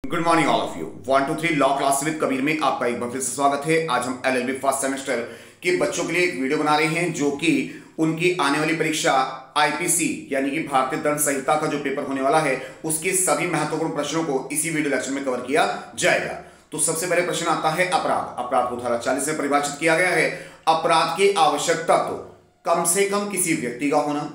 Good morning all of you. 1 2 3 law class with Kabir में आपका एक बार फिर से स्वागत है। आज हम एलएलबी फर्स्ट सेमेस्टर के बच्चों के लिए एक वीडियो बना रहे हैं जो कि उनकी आने वाली परीक्षा आईपीसी यानी कि भारतीय दंड संहिता का जो पेपर होने वाला है उसके सभी महत्वपूर्ण प्रश्नों को इसी वीडियो लेक्चर में कवर किया जाएगा। तो सबसे पहले प्रश्न आता है अपराध। अपराध को धारा 40 में परिभाषित किया गया है। अपराध के आवश्यक तत्व कम से कम किसी व्यक्ति का होना,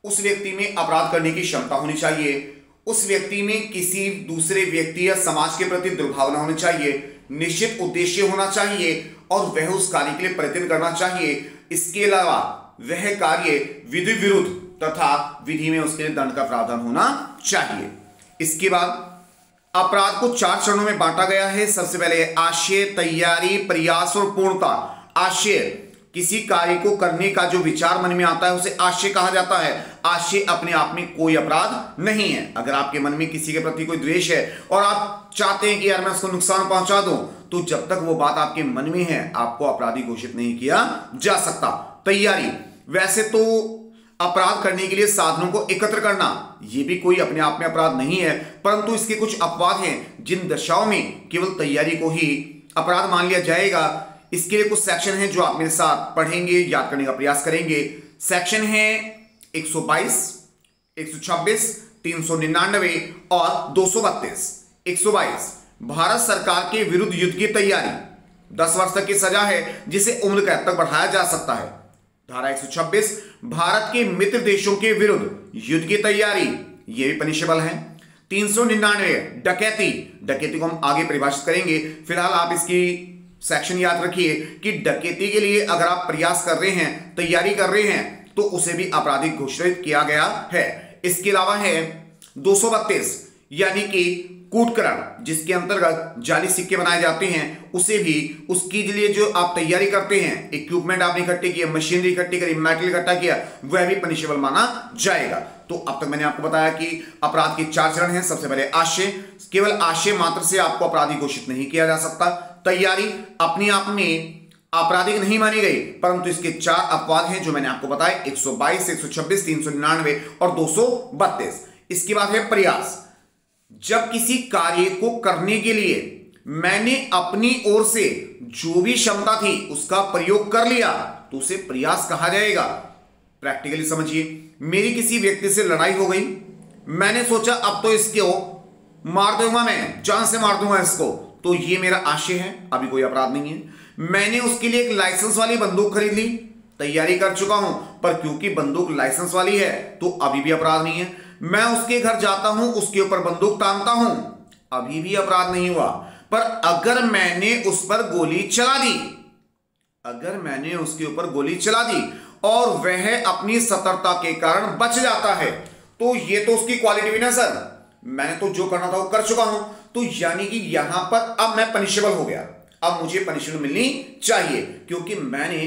उस व्यक्ति में अपराध करने की क्षमता होनी चाहिए, उस व्यक्ति में किसी दूसरे व्यक्ति या समाज के प्रति दुर्भावना होनी चाहिए, निश्चित उद्देश्य होना चाहिए और वह उस कार्य के लिए प्रयत्न करना चाहिए। इसके अलावा वह कार्य विधि विरुद्ध तथा विधि में उसके लिए दंड का प्रावधान होना चाहिए। इसके बाद अपराध को 4 चरणों में बांटा गया है। सबसे पहले आशय, तैयारी, प्रयास और पूर्णता। आशय किसी कार्य को करने का जो विचार मन में आता है उसे आशय कहा जाता है। आशय अपने आप में कोई अपराध नहीं है। अगर आपके मन में किसी के प्रति कोई द्वेष है और आप चाहते हैं कि यार मैं उसको नुकसान पहुंचा दूं, तो जब तक वो बात आपके मन में है आपको अपराधी घोषित नहीं किया जा सकता। तैयारी, वैसे तो अपराध करने के लिए साधनों को एकत्र करना यह भी कोई अपने आप में अपराध नहीं है, परंतु इसके कुछ अपवाद हैं जिन दशाओं में केवल तैयारी को ही अपराध मान लिया जाएगा। इसके लिए कुछ सेक्शन हैं जो आप मेरे साथ पढ़ेंगे, याद करने का प्रयास करेंगे। सेक्शन है 122, 126, 399 और 232। 122, भारत सरकार के विरुद्ध युद्ध की तैयारी, 10 वर्ष तक की सजा है जिसे उम्र कैद तक बढ़ाया जा सकता है। धारा 126, भारत के मित्र देशों के विरुद्ध युद्ध की तैयारी, यह भी पनिशेबल है। 399, डकैती। डकैती को हम आगे परिभाषित करेंगे, फिलहाल आप इसकी सेक्शन याद रखिए कि डकैती के लिए अगर आप प्रयास कर रहे हैं, तैयारी कर रहे हैं, तो उसे भी आपराधिक घोषित किया गया है। इसके अलावा है 232 यानी कि कूटकरण, जिसके अंतर्गत जाली सिक्के बनाए जाते हैं, उसे भी उसके लिए जो आप तैयारी करते हैं, इक्विपमेंट आपने इकट्ठे किया, मशीनरी इकट्ठी करी, मेटल इकट्ठा किया, वह भी पनिशेबल माना जाएगा। तो अब तक मैंने आपको बताया कि अपराध के 4 चरण हैं। सबसे पहले आशय, केवल आशय मात्र से आपको अपराधी घोषित नहीं किया जा सकता। तैयारी अपने आप में आपराधिक नहीं मानी गई, परंतु इसके 4 अपवाद हैं जो मैंने आपको बताए, 122, 126, 399 और 232। इसके बाद है प्रयास। जब किसी कार्य को करने के लिए मैंने अपनी ओर से जो भी क्षमता थी उसका प्रयोग कर लिया तो उसे प्रयास कहा जाएगा। प्रैक्टिकली समझिए, मेरी किसी व्यक्ति से लड़ाई हो गई, मैंने सोचा अब तो इसको मार दूंगा, मैं जान से मार दूंगा इसको, तो ये मेरा आशय है, अभी कोई अपराध नहीं है। मैंने उसके लिए एक लाइसेंस वाली बंदूक खरीद ली, तैयारी कर चुका हूं, पर क्योंकि बंदूक लाइसेंस वाली है तो अभी भी अपराध नहीं है। मैं उसके घर जाता हूं, उसके ऊपर बंदूक टांगता हूं, अभी भी अपराध नहीं हुआ। पर अगर मैंने उस पर गोली चला दी, अगर मैंने उसके ऊपर गोली चला दी और वह अपनी सतर्कता के कारण बच जाता है, तो यह तो उसकी क्वालिटी भी ना सर, मैंने तो जो करना था वो कर चुका हूं, तो यानी कि यहां पर अब मैं पनिशेबल हो गया, अब मुझे पनिशमेंट मिलनी चाहिए क्योंकि मैंने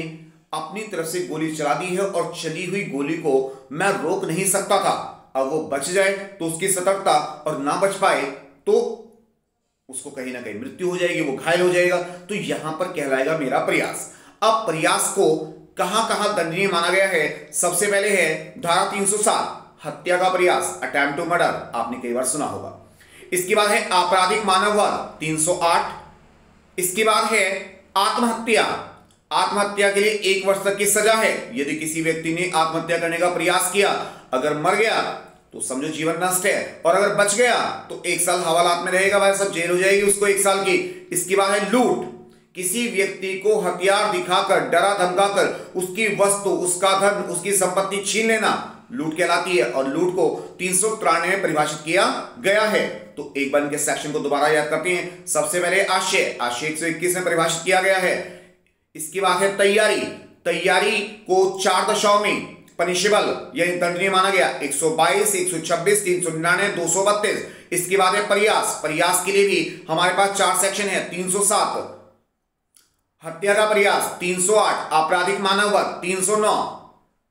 अपनी तरफ से गोली चला दी है और चली हुई गोली को मैं रोक नहीं सकता था। अब वो बच जाए तो उसकी सतर्कता, और ना बच पाए तो उसको कहीं ना कहीं मृत्यु हो जाएगी, वो घायल हो जाएगा, तो यहां पर कहलाएगा मेरा प्रयास। अब प्रयास को कहां कहां दंडनीय माना गया है? सबसे पहले है धारा 307, हत्या का प्रयास, अटेम्प्ट टू मर्डर, आपने कई बार सुना होगा। इसके बाद है आपराधिक मानववाद, 308। इसके बाद है आत्महत्या। आत्महत्या के लिए 1 वर्ष तक की सजा है यदि किसी व्यक्ति ने आत्महत्या करने का प्रयास किया, अगर मर गया तो समझो जीवन नष्ट है, और अगर बच गया तो 1 साल हवालात में रहेगा, भाई सब जेल हो जाएगी उसको 1 साल की। इसके बाद है लूट। किसी व्यक्ति को हथियार दिखाकर, डरा धमकाकर उसकी वस्तु, उसका धन, उसकी संपत्ति छीन लेना लूट कहलाती है, और लूट को 393 में परिभाषित किया गया है। तो एक बार इनके सेक्शन को दोबारा याद करते हैं। सबसे पहले आशय, आशय 121 में परिभाषित किया गया है। इसके बाद है तैयारी। तैयारी को 4 दशाओं में पनिशेबल यानी दंडनीय माना गया, 122, 126, 399, 232। इसके बाद है प्रयास। प्रयास के लिए भी हमारे पास 4 सेक्शन है, 307 हत्या का प्रयास, 308 आपराधिक मानववाद, 309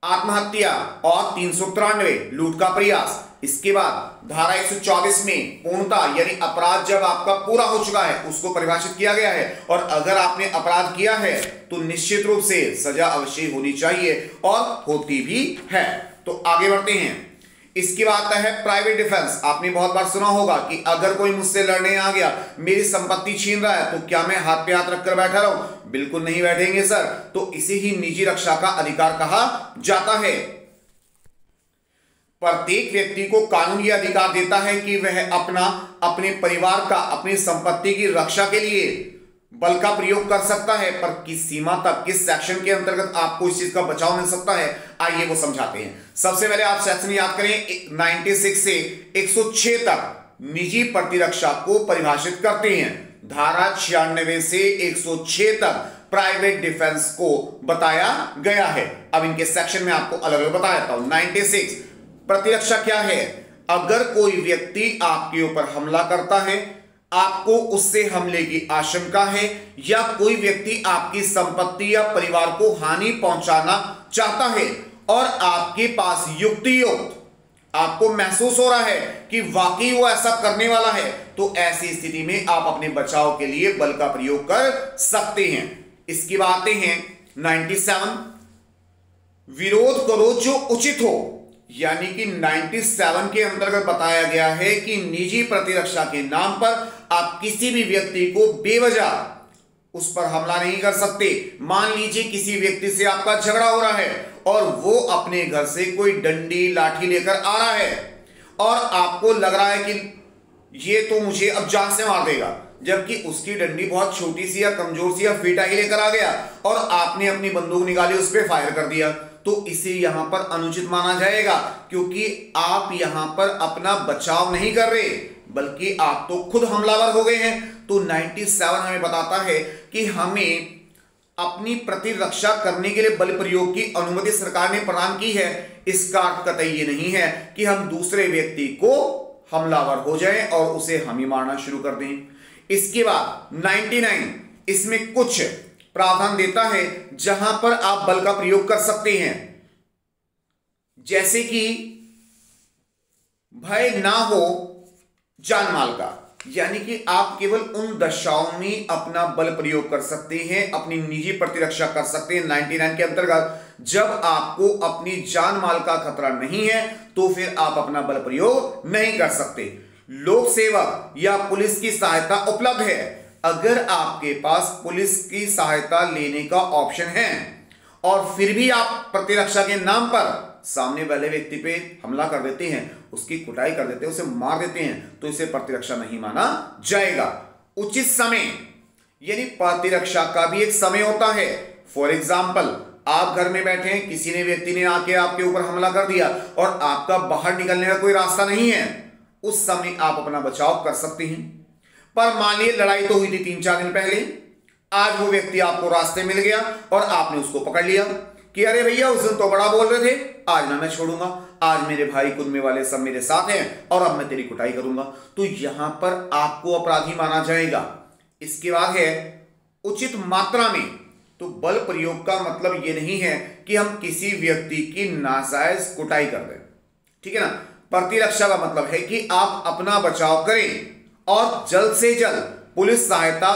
आत्महत्या और 393 लूट का प्रयास। इसके बाद धारा 124 में पूर्णता यानी अपराध जब आपका पूरा हो चुका है उसको परिभाषित किया गया है, और अगर आपने अपराध किया है तो निश्चित रूप से सजा अवश्य होनी चाहिए और होती भी है। तो आगे बढ़ते हैं। इसकी बात है प्राइवेट डिफेंस। आपने बहुत बार सुना होगा कि अगर कोई मुझसे लड़ने आ गया, मेरी संपत्ति छीन रहा है, तो क्या मैं हाथ पे हाथ रखकर बैठा रहूं? बिल्कुल नहीं बैठेंगे सर। तो इसे ही निजी रक्षा का अधिकार कहा जाता है। प्रत्येक व्यक्ति को कानून यह अधिकार देता है कि वह अपने परिवार का, अपनी संपत्ति की रक्षा के लिए बल का प्रयोग कर सकता है, पर किस सीमा तक, किस सेक्शन के अंतर्गत आपको इस चीज का बचाव मिल सकता है, आइए वो समझाते हैं। सबसे पहले आप सेक्शन याद करें, 96 से 106 तक निजी प्रतिरक्षा को परिभाषित करते हैं। धारा 96 से 106 तक प्राइवेट डिफेंस को बताया गया है। अब इनके सेक्शन में आपको अलग अलग बता देता हूं। 96 प्रतिरक्षा क्या है? अगर कोई व्यक्ति आपके ऊपर हमला करता है, आपको उससे हमले की आशंका है, या कोई व्यक्ति आपकी संपत्ति या परिवार को हानि पहुंचाना चाहता है और आपके पास युक्तियुक्त आपको महसूस हो रहा है कि वाकई वो ऐसा करने वाला है, तो ऐसी स्थिति में आप अपने बचाव के लिए बल का प्रयोग कर सकते हैं। इसकी बातें हैं 97, विरोध करो जो उचित हो, यानी कि 97 के अंतर्गत बताया गया है कि निजी प्रतिरक्षा के नाम पर आप किसी भी व्यक्ति को बेवजह उस पर हमला नहीं कर सकते। मान लीजिए किसी व्यक्ति से आपका झगड़ा हो रहा है और वो अपने घर से कोई डंडी लाठी लेकर आ रहा है और आपको लग रहा है कि ये तो मुझे अब जान से मार देगा, जबकि उसकी डंडी बहुत छोटी सी या कमजोर सी या फीटा ही लेकर आ गया और आपने अपनी बंदूक निकाली, उस पर फायर कर दिया, तो इसे यहां पर अनुचित माना जाएगा, क्योंकि आप यहां पर अपना बचाव नहीं कर रहे बल्कि आप तो खुद हमलावर हो गए हैं। तो 97 हमें बताता है कि हमें अपनी प्रतिरक्षा करने के लिए बल प्रयोग की अनुमति सरकार ने प्रदान की है। इसका अर्थ कतई ये नहीं है कि हम दूसरे व्यक्ति को हमलावर हो जाएं और उसे हम ही मारना शुरू कर दें। इसके बाद 99 इसमें कुछ प्रावधान देता है जहां पर आप बल का प्रयोग कर सकते हैं, जैसे कि भय ना हो जान माल का, यानी कि आप केवल उन दशाओं में अपना बल प्रयोग कर सकते हैं, अपनी निजी प्रतिरक्षा कर सकते हैं 99 के अंतर्गत, जब आपको अपनी जान माल का खतरा नहीं है तो फिर आप अपना बल प्रयोग नहीं कर सकते। लोक सेवक या पुलिस की सहायता उपलब्ध है। अगर आपके पास पुलिस की सहायता लेने का ऑप्शन है और फिर भी आप प्रतिरक्षा के नाम पर सामने वाले व्यक्ति पे हमला कर देते हैं, उसकी कुटाई कर देते हैं, उसे मार देते हैं, तो इसे प्रतिरक्षा नहीं माना जाएगा। उचित समय, यानी प्रतिरक्षा का भी एक समय होता है। फॉर एग्जाम्पल, आप घर में बैठे हैं, किसी ने व्यक्ति ने आके आपके ऊपर हमला कर दिया और आपका बाहर निकलने का कोई रास्ता नहीं है, उस समय आप अपना बचाव कर सकते हैं। पर मानिए लड़ाई तो हुई थी 3-4 दिन पहले, आज वो व्यक्ति आपको रास्ते मिल गया और आपने उसको पकड़ लिया कि अरे भैया उस दिन तो बड़ा बोल रहे थे, आज ना मैं छोड़ूंगा, आज मेरे भाई कुनमे वाले सब मेरे साथ हैं और अब मैं तेरी कुटाई करूंगा, तो यहां पर आपको अपराधी माना जाएगा। इसके बाद है उचित मात्रा में। तो बल प्रयोग का मतलब यह नहीं है कि हम किसी व्यक्ति की नाजायज कुटाई कर दें, ठीक है ना। प्रतिरक्षा का मतलब है कि आप अपना बचाव करें और जल्द से जल्द पुलिस सहायता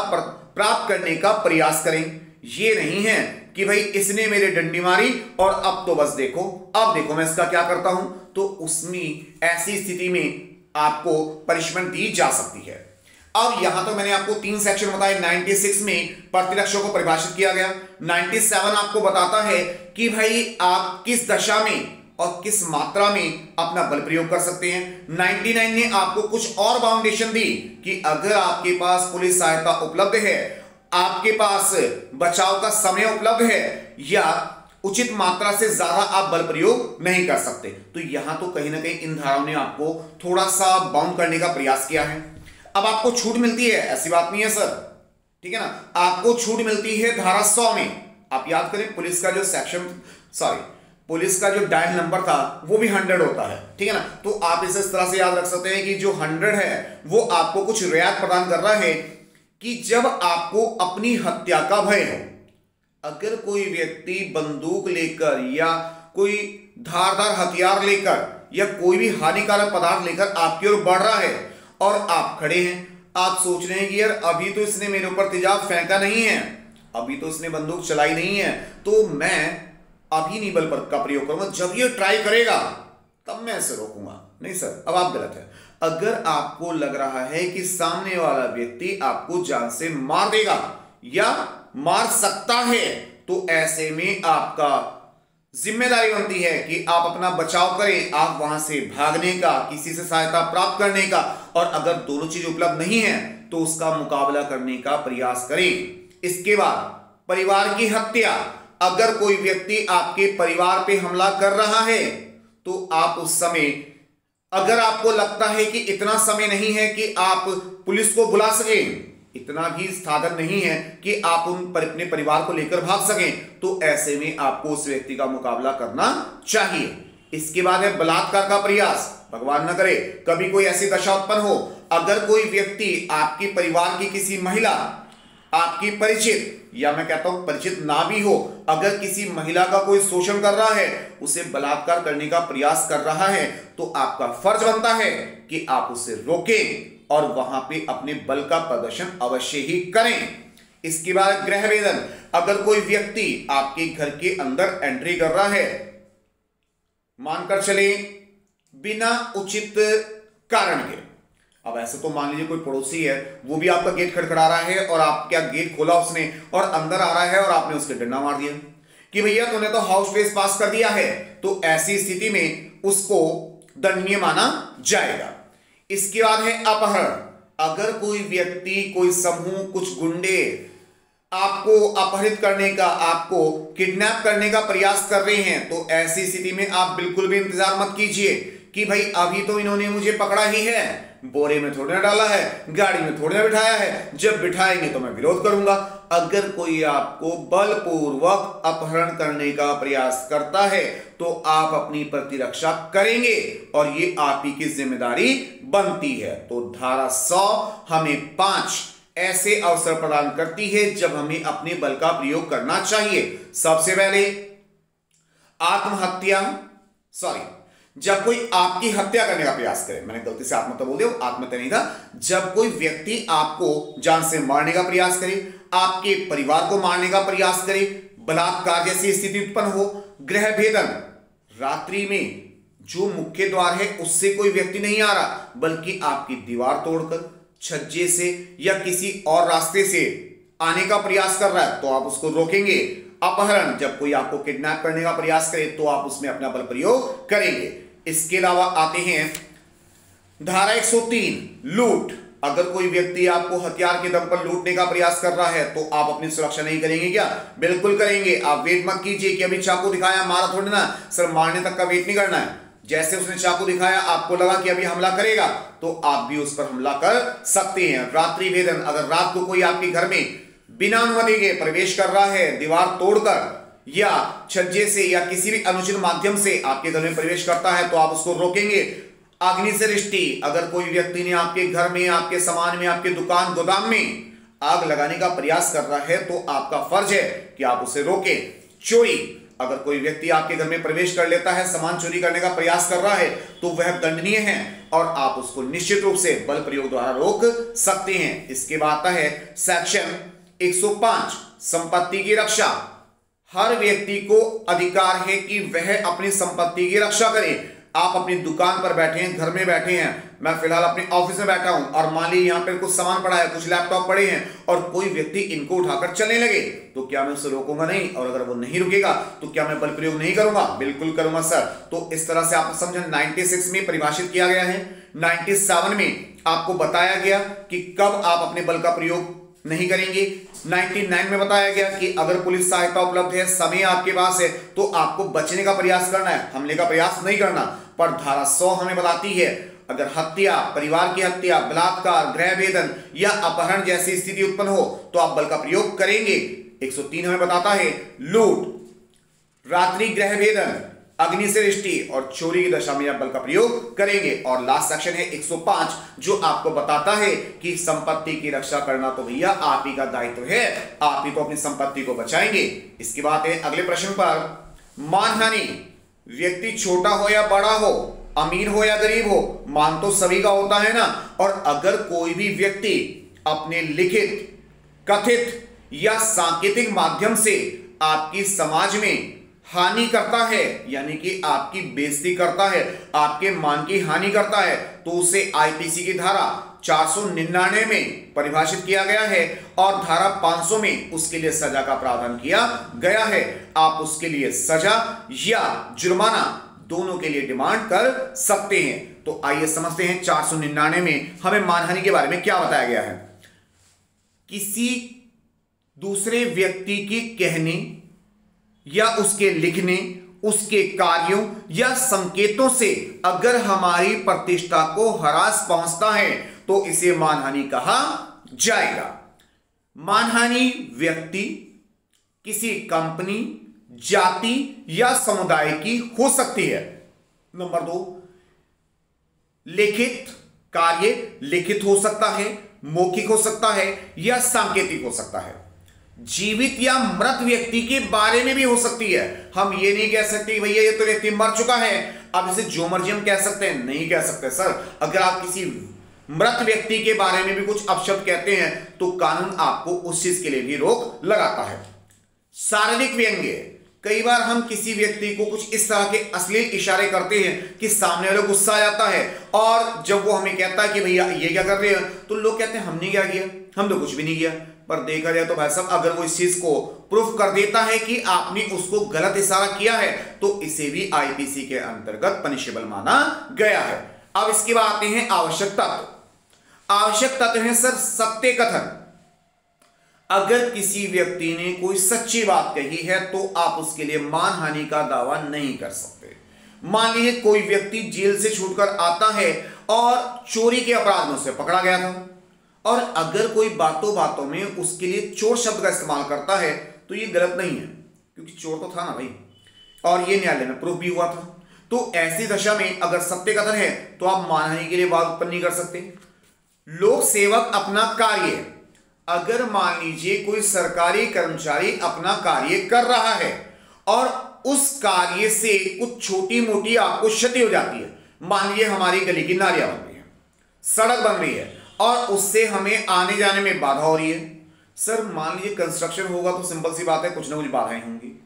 प्राप्त करने का प्रयास करें। ये नहीं है कि भाई इसने मेरे डंडी मारी और अब तो बस देखो, अब देखो मैं इसका क्या करता हूं, तो उसमें ऐसी स्थिति में आपको पनिशमेंट दी जा सकती है। अब यहां तो मैंने आपको 3 सेक्शन बताए। 96 में प्रतिरक्षा को परिभाषित किया गया। 97 आपको बताता है कि भाई आप किस दशा में और किस मात्रा में अपना बल प्रयोग कर सकते हैं। 99 ने आपको कुछ और बाउंडेशन दी कि अगर आपके पास पुलिस सहायता उपलब्ध है, आपके पास बचाव का समय उपलब्ध है, या उचित मात्रा से ज्यादा आप बल प्रयोग नहीं कर सकते। तो यहां तो कहीं ना कहीं इन धाराओं ने आपको थोड़ा सा बाउंड करने का प्रयास किया है। अब आपको छूट मिलती है, ऐसी बात नहीं है सर, ठीक है ना। आपको छूट मिलती है धारा 100 में। आप याद करें पुलिस का जो पुलिस का जो डायल नंबर था वो भी 100 होता है, ठीक है ना। तो आप इसे इस तरह से याद रख सकते हैं कि जो 100 है वो आपको कुछ रियायत प्रदान कर रहा है कि जब आपको अपनी हत्या का भय हो, अगर कोई व्यक्ति बंदूक लेकर या कोई धारदार हथियार लेकर या कोई भी हानिकारक पदार्थ लेकर आपकी ओर बढ़ रहा है और आप खड़े हैं, आप सोच रहे हैं कि यार अभी तो इसने मेरे ऊपर तेजाब फेंका नहीं है, अभी तो इसने बंदूक चलाई नहीं है, तो मैं अभी नहीं बल का प्रयोग करूंगा, जब ये ट्राई करेगा तब मैं इसे रोकूंगा। नहीं सर, अब आप गलत है। अगर आपको लग रहा है कि सामने वाला व्यक्ति आपको जान से मार देगा या मार सकता है, तो ऐसे में आपका जिम्मेदारी बनती है कि आप अपना बचाव करें, आप वहां से भागने का, किसी से सहायता प्राप्त करने का, और अगर दोनों चीज उपलब्ध नहीं है तो उसका मुकाबला करने का प्रयास करें। इसके बाद परिवार की हत्या। अगर कोई व्यक्ति आपके परिवार पे हमला कर रहा है तो आप उस समय, अगर आपको लगता है कि इतना समय नहीं है कि आप पुलिस को बुला सकें, इतना भी साधन नहीं है कि आप अपने परिवार को लेकर भाग सकें, तो ऐसे में आपको उस व्यक्ति का मुकाबला करना चाहिए। इसके बाद है बलात्कार का प्रयास। भगवान न करे कभी कोई ऐसी दशा उत्पन्न हो, अगर कोई व्यक्ति आपके परिवार की किसी महिला, आपकी परिचित, या मैं कहता हूं परिचित ना भी हो, अगर किसी महिला का कोई शोषण कर रहा है, उसे बलात्कार करने का प्रयास कर रहा है, तो आपका फर्ज बनता है कि आप उसे रोकें और वहां पे अपने बल का प्रदर्शन अवश्य ही करें। इसके बाद गृह भेदन। अगर कोई व्यक्ति आपके घर के अंदर एंट्री कर रहा है, मानकर चले बिना उचित कारण के, अब ऐसे तो मान लीजिए कोई पड़ोसी है, वो भी आपका गेट खड़खड़ा रहा है और आप क्या गेट खोला उसने और अंदर आ रहा है और आपने उसके डंडा मार दिया कि भैया तूने तो हाउस ट्रेस पास कर दिया है, तो ऐसी स्थिति में उसको दंडनीय माना जाएगा। इसके बाद है अपहरण। अगर कोई व्यक्ति, कोई समूह, कुछ गुंडे आपको अपहरित करने का, आपको किडनैप करने का प्रयास कर रहे हैं, तो ऐसी स्थिति में आप बिल्कुल भी इंतजार मत कीजिए कि भाई अभी तो इन्होंने मुझे पकड़ा ही है, बोरे में थोड़ी ना डाला है, गाड़ी में थोड़ी ना बिठाया है, जब बिठाएंगे तो मैं विरोध करूंगा। अगर कोई आपको बलपूर्वक अपहरण करने का प्रयास करता है तो आप अपनी प्रतिरक्षा करेंगे और ये आप ही की जिम्मेदारी बनती है। तो धारा 100 हमें 5 ऐसे अवसर प्रदान करती है जब हमें अपने बल का प्रयोग करना चाहिए। सबसे पहले आत्महत्या, जब कोई आपकी हत्या करने का प्रयास करे, मैंने गलती से आत्महत्या बोल दिया, आत्महत्या नहीं था। जब कोई व्यक्ति आपको जान से मारने का प्रयास करे, आपके परिवार को मारने का प्रयास करे, बलात्कार जैसी स्थिति उत्पन्न हो, गृह भेदन, रात्रि में जो मुख्य द्वार है उससे कोई व्यक्ति नहीं आ रहा बल्कि आपकी दीवार तोड़कर, छज्जे से या किसी और रास्ते से आने का प्रयास कर रहा है, तो आप उसको रोकेंगे। अपहरण, जब कोई आपको किडनैप करने का प्रयास करे तो आप उसमें अपना बल प्रयोग करेंगे। इसके अलावा आते हैं धारा 103 लूट। अगर कोई व्यक्ति आपको हथियार के दम पर लूटने का प्रयास कर रहा है तो आप अपनी सुरक्षा नहीं करेंगे क्या? बिल्कुल करेंगे। आप वेट मत कीजिए कि अभी चाकू दिखाया मारा थोड़ी ना, सर मारने तक का वेट नहीं करना है। जैसे उसने चाकू दिखाया, आपको लगा कि अभी हमला करेगा, तो आप भी उस पर हमला कर सकते हैं। रात्रि भेदन, अगर रात को कोई आपके घर में बिना अनुमति के प्रवेश कर रहा है, दीवार तोड़कर या छज्जे से या किसी भी अनुचित माध्यम से आपके घर में प्रवेश करता है, तो आप उसको रोकेंगे। अग्नि से रिष्टि, अगर कोई व्यक्ति ने आपके घर में, आपके सामान में, आपके दुकान गोदाम में आग लगाने का प्रयास कर रहा है तो आपका फर्ज है कि आप उसे रोकें। चोरी, अगर कोई व्यक्ति आपके घर में प्रवेश कर लेता है, सामान चोरी करने का प्रयास कर रहा है, तो वह दंडनीय है और आप उसको निश्चित रूप से बल प्रयोग द्वारा रोक सकते हैं। इसके बाद आता है सेक्शन 105 संपत्ति की रक्षा। हर व्यक्ति को अधिकार है कि वह अपनी संपत्ति की रक्षा करे। आप अपनी दुकान पर बैठे हैं, घर में बैठे हैं, मैं फिलहाल अपने ऑफिस में बैठा हूं और मान लीजिए यहां पर कुछ सामान पड़ा है, कुछ लैपटॉप पड़े हैं और कोई व्यक्ति इनको उठाकर चलने लगे, तो क्या मैं उसे रोकूंगा? नहीं। और अगर वो नहीं रुकेगा तो क्या मैं बल प्रयोग नहीं करूंगा? बिल्कुल करूंगा सर। तो इस तरह से आप समझें, 96 में परिभाषित किया गया है, 97 में आपको बताया गया कि कब आप अपने बल का प्रयोग नहीं करेंगे, 99 में बताया गया कि अगर पुलिस सहायता उपलब्ध है, समय आपके पास है, तो आपको बचने का प्रयास करना है, हमले का प्रयास नहीं करना। पर धारा 100 हमें बताती है अगर हत्या, परिवार की हत्या, बलात्कार, गृह भेदन या अपहरण जैसी स्थिति उत्पन्न हो तो आप बल का प्रयोग करेंगे। 103 हमें बताता है लूट, रात्रि गृह भेदन, अग्नि से रिष्टि और चोरी की दशा में आप बल का प्रयोग करेंगे। और लास्ट सेक्शन है 105 जो आपको बताता है कि संपत्ति की रक्षा करना तो भैया आप ही का दायित्व है, आप ही तो अपनी संपत्ति को बचाएंगे। इसके बाद है अगले प्रश्न पर मानहानि। व्यक्ति छोटा हो या बड़ा हो, अमीर हो या गरीब हो, मान तो सभी का होता है ना। और अगर कोई भी व्यक्ति अपने लिखित, कथित या सांकेतिक माध्यम से आपकी समाज में हानि करता है, यानी कि आपकी बेइज्जती करता है, आपके मान की हानि करता है, तो उसे आईपीसी की धारा 499 में परिभाषित किया गया है और धारा 500 में उसके लिए सजा का प्रावधान किया गया है। आप उसके लिए सजा या जुर्माना दोनों के लिए डिमांड कर सकते हैं। तो आइए समझते हैं 499 में हमें मानहानि के बारे में क्या बताया गया है। किसी दूसरे व्यक्ति के कहने या उसके लिखने, उसके कार्यों या संकेतों से अगर हमारी प्रतिष्ठा को हरास पहुंचता है तो इसे मानहानि कहा जाएगा। मानहानि व्यक्ति, किसी कंपनी, जाति या समुदाय की हो सकती है। नंबर 2, लिखित कार्य लिखित हो सकता है, मौखिक हो सकता है या सांकेतिक हो सकता है। जीवित या मृत व्यक्ति के बारे में भी हो सकती है। हम ये नहीं कह सकते भैया ये तो व्यक्ति मर चुका है, अब इसे जो मर्जी हम कह सकते हैं, नहीं कह सकते सर। अगर आप किसी मृत व्यक्ति के बारे में भी कुछ अपशब्द कहते हैं तो कानून आपको उस चीज के लिए भी रोक लगाता है। शारीरिक व्यंग्य, कई बार हम किसी व्यक्ति को कुछ इस तरह के अश्लील इशारे करते हैं कि सामने वाले गुस्सा आ जाता है और जब वो हमें कहता है कि भैया ये क्या कर रहे हैं, तो लोग कहते हैं हमने क्या किया, हम तो कुछ भी नहीं किया। पर देखा जाए तो भाई साहब अगर वो इस चीज को प्रूफ कर देता है कि आपने उसको गलत इशारा किया है तो इसे भी आईपीसी के अंतर्गत पनिशेबल माना गया है। अब इसके बाद आते हैं आवश्यक तत्व। आवश्यक तत्व है सर सत्य कथन। अगर किसी व्यक्ति ने कोई सच्ची बात कही है तो आप उसके लिए मानहानि का दावा नहीं कर सकते। मान लीजिए कोई व्यक्ति जेल से छूटकर आता है और चोरी के अपराध में उसे पकड़ा गया था और अगर कोई बातों बातों में उसके लिए चोर शब्द का इस्तेमाल करता है तो ये गलत नहीं है, क्योंकि चोर तो था ना भाई, और ये न्यायालय में प्रूफ भी हुआ था। तो ऐसी दशा में अगर सत्य कथन है तो आप मानहानि के लिए बात उत्पन्न नहीं कर सकते। लोक सेवक अपना कार्य, अगर मान लीजिए कोई सरकारी कर्मचारी अपना कार्य कर रहा है और उस कार्य से कुछ छोटी मोटी आपको क्षति हो जाती है, मान लीजिए हमारी गली की नालियां बन रही है, सड़क बन रही है और उससे हमें आने जाने में बाधा हो रही है। सर मान लीजिए कंस्ट्रक्शन होगा तो सिंपल सी बात है कुछ ना कुछ बाधाएं होंगी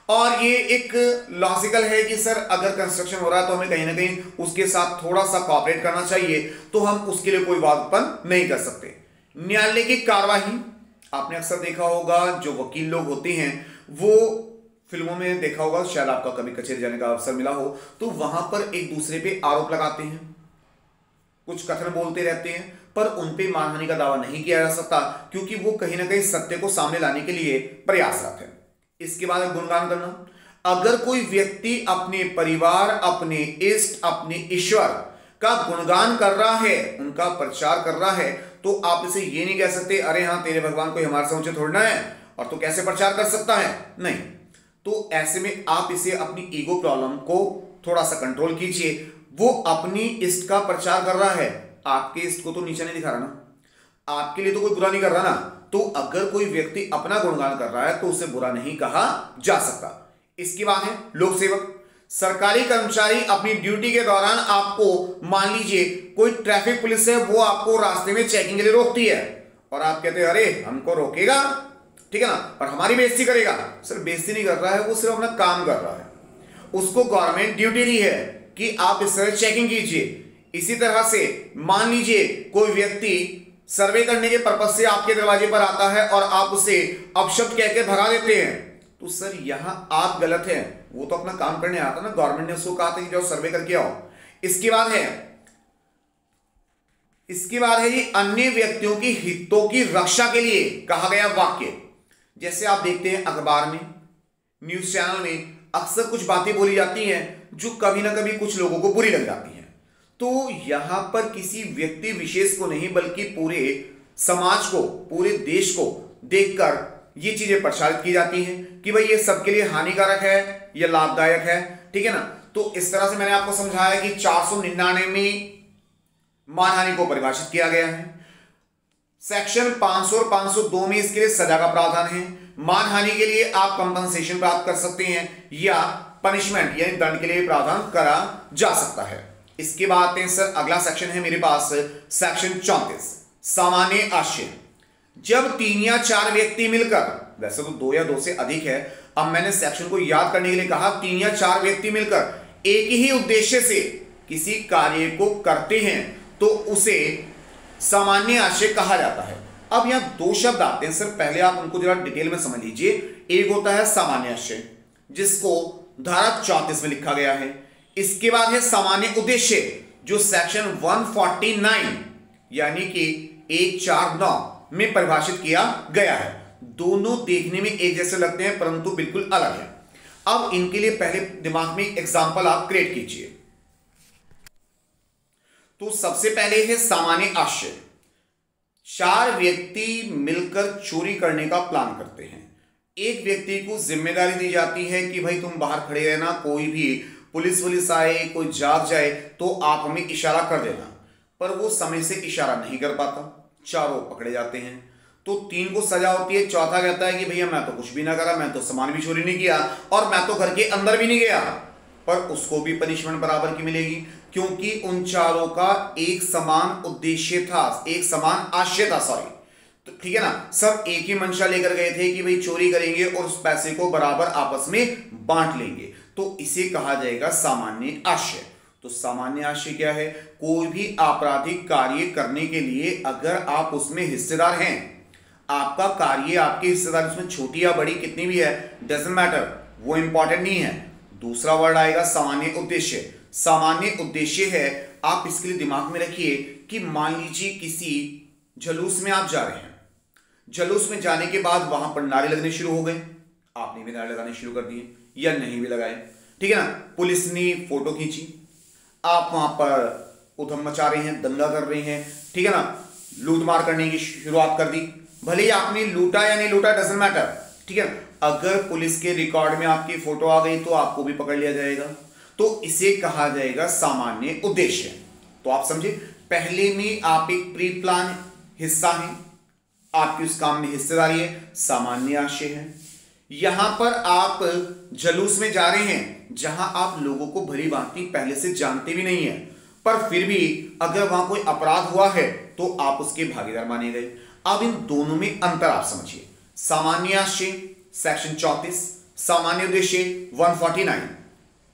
और ये एक लॉजिकल है कि सर अगर कंस्ट्रक्शन हो रहा है तो हमें कहीं ना कहीं उसके साथ थोड़ा सा कोऑपरेट करना चाहिए, तो हम उसके लिए कोई वाद उत्पन्न नहीं कर सकते। न्यायालय की कार्यवाही, आपने अक्सर देखा होगा जो वकील लोग होते हैं वो फिल्मों में देखा होगा, शायद आपका कभी कचहरी जाने का अवसर मिला हो, तो वहां पर एक दूसरे पे आरोप लगाते हैं, कुछ कथन बोलते रहते हैं, पर उन पे मानहानि का दावा नहीं किया जा सकता क्योंकि वो कहीं ना कहीं सत्य को सामने लाने के लिए प्रयासरत है। इसके बाद गुणगान करना। अगर कोई व्यक्ति अपने परिवार, अपने इष्ट, अपने ईश्वर का गुणगान कर रहा है, उनका प्रचार कर रहा है, तो आप इसे ये नहीं कह सकते अरे हाँ तेरे भगवान कोई हमारे से ऊंचे थोड़ना है और तो कैसे प्रचार कर सकता है, नहीं। तो ऐसे में आप इसे अपनी ईगो प्रॉब्लम को थोड़ा सा कंट्रोल कीजिए। वो अपनी इष्ट का प्रचार कर रहा है, आपके इष्ट को तो नीचे नहीं दिखा रहा ना, आपके लिए तो कोई बुरा नहीं कर रहा ना, तो अगर कोई व्यक्ति अपना गुणगान कर रहा है तो उसे बुरा नहीं कहा जा सकता। इसकी बात है लोक सेवक। सरकारी कर्मचारी अपनी ड्यूटी के दौरान आपको, मान लीजिए कोई ट्रैफिक पुलिस है वो आपको रास्ते में चेकिंग के लिए रोकती है और आप कहते हैं अरे हमको रोकेगा, ठीक है ना, और हमारी बेइज्जती करेगा। सर बेइज्जती नहीं कर रहा है, वो सिर्फ अपना काम कर रहा है, उसको गवर्नमेंट ड्यूटी दी है कि आप इस तरह चेकिंग कीजिए। इसी तरह से मान लीजिए कोई व्यक्ति सर्वे करने के पर्पज से आपके दरवाजे पर आता है और आप उसे अपशब्द कह के भगा देते हैं, तो सर यहां आप गलत हैं, वो तो अपना काम करने आता ना, गवर्नमेंट ने उसको कहा था कि जाओ सर्वे करके आओ। इसके बाद है ये अन्य व्यक्तियों की हितों की रक्षा के लिए कहा गया वाक्य। जैसे आप देखते हैं अखबार में, न्यूज चैनल में अक्सर कुछ बातें बोली जाती हैं जो कभी ना कभी कुछ लोगों को बुरी लग जाती हैं, तो यहां पर किसी व्यक्ति विशेष को नहीं बल्कि पूरे समाज को, पूरे देश को देखकर ये चीजें प्रचारित की जाती हैं कि भाई ये सबके लिए हानिकारक है या लाभदायक है, ठीक है ना। तो इस तरह से मैंने आपको समझाया कि 499 में मानहानि को परिभाषित किया गया है। सेक्शन 500 और 502 में इसके लिए सजा का प्रावधान है। मानहानि के लिए आप कंपनसेशन प्राप्त कर सकते हैं या पनिशमेंट यानी दंड के लिए प्रावधान करा जा सकता है। इसके बाद आते हैं सर अगला सेक्शन है मेरे पास सेक्शन 34 सामान्य आशय। जब 3 या 4 व्यक्ति मिलकर, वैसे तो 2 या 2 से अधिक है, अब मैंने सेक्शन को याद करने के लिए कहा 3 या 4 व्यक्ति मिलकर एक ही उद्देश्य से किसी कार्य को करते हैं तो उसे सामान्य आशय कहा जाता है। अब यहां 2 शब्द आते हैं सर, पहले आप उनको जरा डिटेल में समझ लीजिए। एक होता है सामान्य आशय जिसको धारा 34 में लिखा गया है। इसके बाद है सामान्य उद्देश्य जो सेक्शन 149 यानी कि 149 में परिभाषित किया गया है। दोनों देखने में एक जैसे लगते हैं परंतु बिल्कुल अलग है। अब इनके लिए पहले दिमाग में एग्जांपल आप क्रिएट कीजिए। तो सबसे पहले है सामान्य आशय। 4 व्यक्ति मिलकर चोरी करने का प्लान करते हैं। एक व्यक्ति को जिम्मेदारी दी जाती है कि भाई तुम बाहर खड़े रहना, कोई भी पुलिस आए, कोई जाग जाए तो आप हमें इशारा कर देना। पर वो समय से इशारा नहीं कर पाता, चारों पकड़े जाते हैं। तो 3 को सजा होती है, चौथा कहता है कि भैया मैं तो कुछ भी ना करा, मैं तो सामान भी चोरी नहीं किया और मैं तो घर के अंदर भी नहीं गया। पर उसको भी पनिशमेंट बराबर की मिलेगी क्योंकि उन चारों का एक समान उद्देश्य था, एक समान आशय था। सॉरी, तो ठीक है ना, सब एक ही मंशा लेकर गए थे कि भाई चोरी करेंगे और उस पैसे को बराबर आपस में बांट लेंगे। तो इसे कहा जाएगा सामान्य आशय। तो सामान्य आशय क्या है? कोई भी आपराधिक कार्य करने के लिए अगर आप उसमें हिस्सेदार हैं, आपका कार्य, आपकी हिस्सेदारी उसमें छोटी या बड़ी कितनी भी है, डजंट मैटर, वो इंपॉर्टेंट नहीं है। दूसरा वर्ड आएगा सामान्य उद्देश्य। सामान्य उद्देश्य है, आप इसके लिए दिमाग में रखिए कि मान लीजिए किसी जुलूस में आप जा रहे हैं, जुलूस में जाने के बाद वहां पर नारे लगने शुरू हो गए, आपने भी नारे लगाने शुरू कर दिए या नहीं भी लगाए, ठीक है ना। पुलिस ने फोटो खींची, आप वहां पर उधम मचा रहे हैं, दंगा कर रहे हैं, ठीक है ना, लूटमार करने की शुरुआत कर दी। भले ही आपने लूटा या नहीं लूटा, डजंट मैटर, ठीक है। अगर पुलिस के रिकॉर्ड में आपकी फोटो आ गई तो आपको भी पकड़ लिया जाएगा। तो इसे कहा जाएगा सामान्य उद्देश्य। तो आप समझे, पहले में आप एक प्री प्लान हिस्सा हैं, आपकी उस काम में हिस्सेदारी है, सामान्य आशय है। यहां पर आप जुलूस में जा रहे हैं जहां आप लोगों को भली भांति पहले से जानते भी नहीं है, पर फिर भी अगर वहां कोई अपराध हुआ है तो आप उसके भागीदार माने गए। अब इन दोनों में अंतर आप समझिए। सामान्य आशय सेक्शन 34, सामान्य उद्देश्य 149।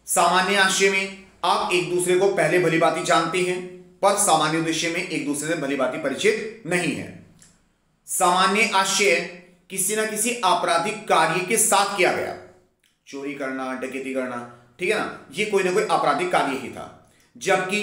सामान्य आशय में आप एक दूसरे को पहले भली भांति जानते हैं, पर सामान्य उद्देश्य में एक दूसरे से भली भांति परिचित नहीं है। सामान्य आशय किसी ना किसी आपराधिक कार्य के साथ किया गया, चोरी करना, डकैती करना, ठीक है ना, ये कोई ना कोई आपराधिक कार्य ही था। जबकि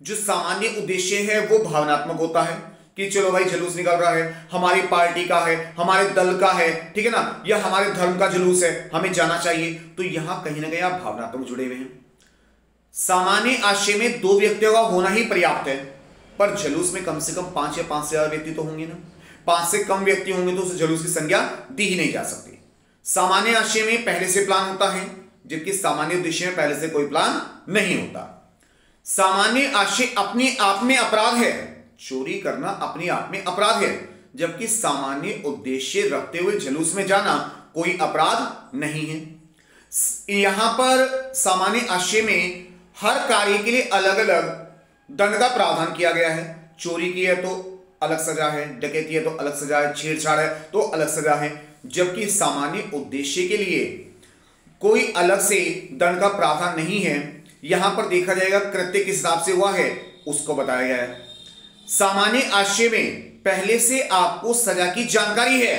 जो सामान्य उद्देश्य है वो भावनात्मक होता है कि चलो भाई जुलूस निकल रहा है, हमारी पार्टी का है, हमारे दल का है, ठीक है ना, या हमारे धर्म का जुलूस है, हमें जाना चाहिए। तो यहां कहीं ना कहीं आप भावनात्मक जुड़े हुए हैं। सामान्य आशय में 2 व्यक्तियों का होना ही पर्याप्त है, पर जुलूस में कम से कम 5 या 5 से ज्यादा व्यक्ति तो होंगे ना। 5 से कम व्यक्ति होंगे तो उस जुलूस की संज्ञा दी ही नहीं जा सकती। सामान्य आशय में पहले से प्लान होता है, जबकि सामान्य उद्देश्य में पहले से कोई प्लान नहीं होता। सामान्य आशय अपने आप में अपराध है, चोरी करना अपने आप में अपराध है, जबकि सामान्य उद्देश्य रखते हुए जुलूस में जाना कोई अपराध नहीं है। यहां पर सामान्य आशय में हर कार्य के लिए अलग अलग दंड का प्रावधान किया गया है। चोरी की है तो अलग सजा है, डकैती है तो अलग सजा है, छेड़छाड़ है तो अलग सजा है। जबकि सामान्य उद्देश्य के लिए कोई अलग से दंड का प्रावधान नहीं है। यहां पर देखा जाएगा कृत्य किस हिसाब से हुआ है उसको बताया गया है। सामान्य आशय में पहले से आपको सजा की जानकारी है,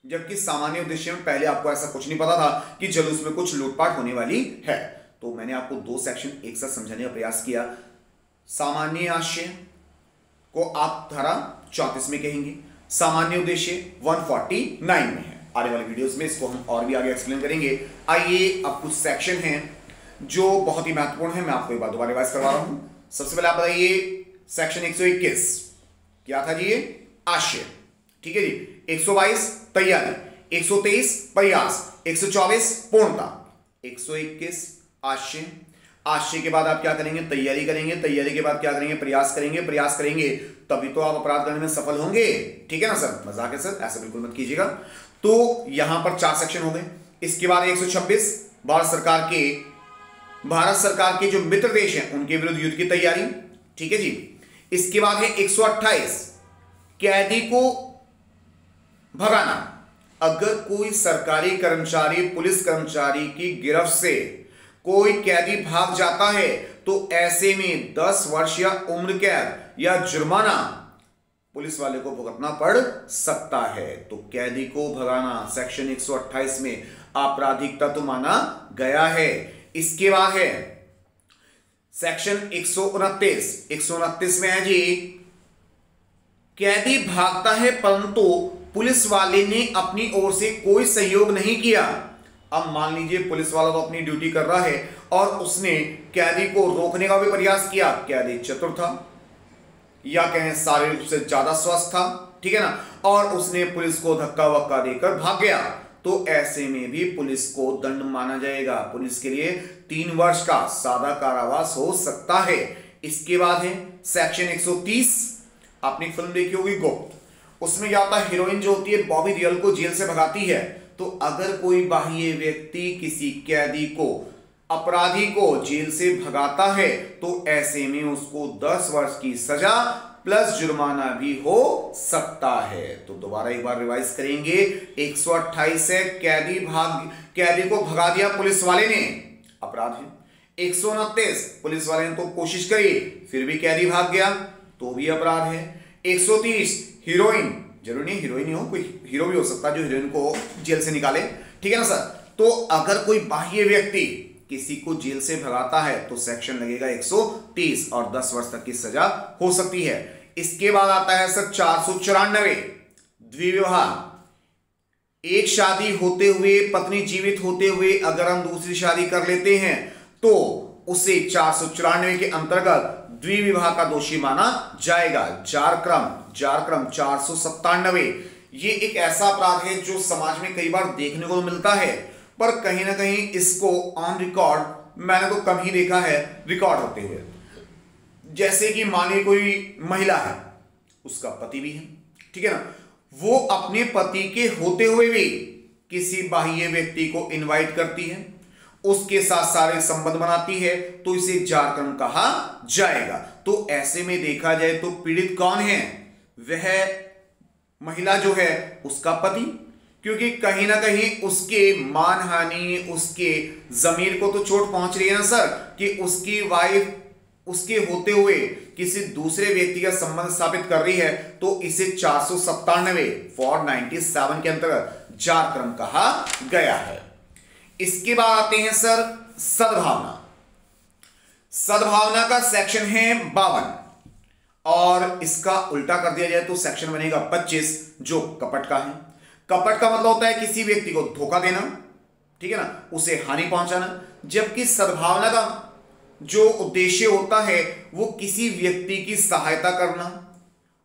जबकि सामान्य उद्देश्य में पहले आपको ऐसा कुछ नहीं पता था कि जुलूस में कुछ लूटपाट होने वाली है। तो मैंने आपको 2 सेक्शन एक साथ समझाने का प्रयास किया। सामान्य आशय को आप धारा 34 में कहेंगे, सामान्य उद्देश्य 149 में है। आने वाले वीडियोस में इसको हम और भी आगे एक्सप्लेन करेंगे। आइए, अब कुछ सेक्शन हैं जो बहुत ही महत्वपूर्ण है, मैं आपको एक बार दोबारा रिवाइज करवा रहा हूं। सबसे पहले आप बताइए सेक्शन 121 क्या था जी? ये आशय, ठीक है जी। 122 तैयारी, 123 प्रयास, 124 पूर्णता, 121 आशय। आशय के बाद आप क्या करेंगे? तैयारी करेंगे। तैयारी के बाद क्या करेंगे? प्रयास करेंगे। प्रयास करेंगे तभी तो आप अपराध करने में सफल होंगे, ठीक है ना सर? मजाक है सर, ऐसा बिल्कुल मत कीजिएगा। तो यहां पर 4 सेक्शन हो गए। इसके बाद 126 भारत सरकार के जो मित्र देश हैं उनके विरुद्ध युद्ध की तैयारी, ठीक है जी। इसके बाद है 128 कैदी को भगाना, अगर कोई सरकारी कर्मचारी पुलिस कर्मचारी की गिरफ्त से कोई कैदी भाग जाता है तो ऐसे में 10 वर्ष या उम्र कैद या जुर्माना पुलिस वाले को भुगतना पड़ सकता है। तो कैदी को भगाना सेक्शन 128 में आपराधिक तत्व माना गया है। इसके बाद है सेक्शन 129 में है जी, कैदी भागता है परंतु पुलिस वाले ने अपनी ओर से कोई सहयोग नहीं किया। अब मान लीजिए पुलिस वाला तो अपनी ड्यूटी कर रहा है और उसने कैदी को रोकने का भी प्रयास किया। कैदी चतुर था या कहें शारीरिक रूप से ज्यादा स्वस्थ था, ठीक है ना, और उसने पुलिस को धक्का वक्का देकर भाग गया, तो ऐसे में भी पुलिस को दंड माना जाएगा। पुलिस के लिए 3 वर्ष का सादा कारावास हो सकता है। इसके बाद है सेक्शन 130। आपने फिल्म देखी होगी गुप्त, उसमें क्या होता है, हीरोइन जो होती है बॉबी देओल को जेल से भगाती है। तो अगर कोई बाह्य व्यक्ति किसी कैदी को, अपराधी को जेल से भगाता है तो ऐसे में उसको 10 वर्ष की सजा प्लस जुर्माना भी हो सकता है। तो दोबारा एक बार रिवाइज करेंगे। 128 है, कैदी को भगा दिया पुलिस वाले ने, अपराध है। 129 पुलिस वाले ने तो कोशिश करी फिर भी कैदी भाग गया, तो भी अपराध है। 130 हीरोइन, जरूरी नहीं हीरोइन ही हो, कोई हीरो भी हो सकता है जो हीरोइन को जेल से निकाले, ठीक है ना सर। तो अगर कोई बाह्य व्यक्ति किसी को जेल से भगाता है तो सेक्शन लगेगा 130 और 10 वर्ष तक की सजा हो सकती है। इसके बाद आता है सर 494 द्विविवाह। एक शादी होते हुए, पत्नी जीवित होते हुए अगर हम दूसरी शादी कर लेते हैं तो उसे 494 के अंतर्गत द्विविवाह का दोषी माना जाएगा। जार क्रम 497। ये एक ऐसा अपराध है जो समाज में कई बार देखने को मिलता है, पर कहीं ना कहीं इसको ऑन रिकॉर्ड मैंने तो कम ही देखा है रिकॉर्ड होते हुए। जैसे कि मानिए कोई महिला है, उसका पति भी है, ठीक है ना, वो अपने पति के होते हुए भी किसी बाह्य व्यक्ति को इनवाइट करती है, उसके साथ सारे संबंध बनाती है, तो इसे जारकर्म कहा जाएगा। तो ऐसे में देखा जाए तो पीड़ित कौन है, वह महिला जो है उसका पति, क्योंकि कहीं ना कहीं उसके मानहानि, उसके जमीर को तो चोट पहुंच रही है ना सर, कि उसकी वाइफ उसके होते हुए किसी दूसरे व्यक्ति का संबंध स्थापित कर रही है, तो इसे 497 के अंतर्गत जारकर्म कहा गया है। इसके बाद आते हैं सर सद्भावना। सद्भावना का सेक्शन है 52 और इसका उल्टा कर दिया जाए तो सेक्शन बनेगा 25 जो कपट का है। कपट का मतलब होता है किसी व्यक्ति को धोखा देना, ठीक है ना, उसे हानि पहुंचाना, जबकि सद्भावना का जो उद्देश्य होता है वो किसी व्यक्ति की सहायता करना,